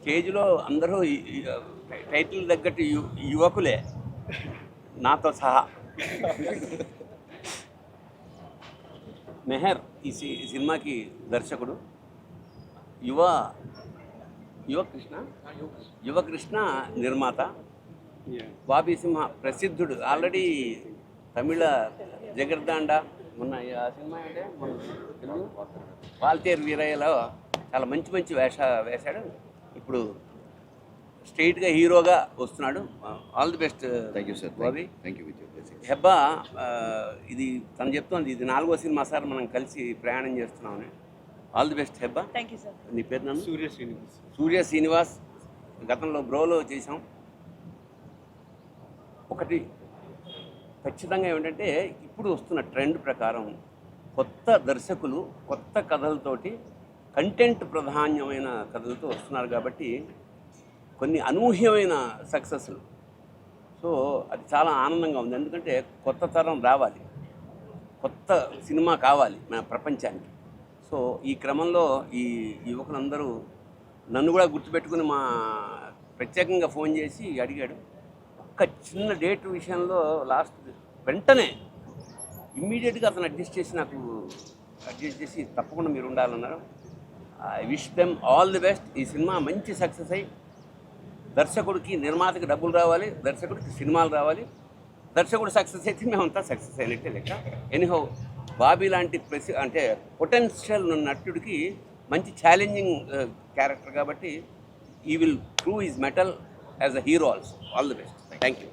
స్టేజ్లో అందరూ టైటిల్ తగ్గట్టు యువకులే నాతో సహా. మెహర్ ఈ సినిమాకి దర్శకుడు, యువకృష్ణ నిర్మాత. బాబీ సింహ ప్రసిద్ధుడు, ఆల్రెడీ తమిళ జగర్దాండ మొన్న ఆ సినిమా అంటే తెలుగు వాల్తేరు వీరయ్యలో చాలా మంచి మంచి వేశాడు. ఇప్పుడు స్ట్రైట్గా హీరోగా వస్తున్నాడు. All the best. Thank you sir. Bobby. Thank you. Hebah ఇది తను చెప్తోంది, ఇది 4వ సినిమా సార్ మనం కలిసి ప్రయాణం చేస్తున్నామని. All the best Hebah. Thank you sir. నీ పేరు నన్ను? సూర్య శ్రీనివాస్. గతంలో బ్రోలో చేసాం. ఒకటి ఖచ్చితంగా ఏమిటంటే ఇప్పుడు వస్తున్న ట్రెండ్ ప్రకారం కొత్త దర్శకులు కొత్త కథలతోటి కంటెంట్ ప్రాధాన్యమైన కథలతో వస్తున్నారు కాబట్టి కొన్ని అనూహ్యమైన సక్సెస్లు. సో అది చాలా ఆనందంగా ఉంది. ఎందుకంటే కొత్త తరం రావాలి, కొత్త సినిమా కావాలి మన ప్రపంచానికి. సో ఈ క్రమంలో ఈ యువకులందరూ నన్ను కూడా గుర్తుపెట్టుకుని ప్రత్యేకంగా ఫోన్ చేసి అడిగాడు. ఒక్క చిన్న డేట్ విషయంలో లాస్ట్ వెంటనే ఇమ్మీడియట్గా అతను అడ్జస్ట్ చేసి తప్పకుండా మీరు ఉండాలన్నారు. I wish them all the best. ఈ సినిమా మంచి సక్సెస్ అయ్యి దర్శకుడికి నిర్మాతకి డబ్బులు రావాలి, దర్శకుడికి సినిమాలు రావాలి. దర్శకుడు సక్సెస్ అయితే మేమంతా సక్సెస్ అయినట్టే లెక్క. ఎనీహౌ బాబీ లాంటి అంటే పొటెన్షియల్ నటుడికి మంచి ఛాలెంజింగ్ క్యారెక్టర్ కాబట్టి ఈ will prove his metal as a hero also. All the best. Thank you.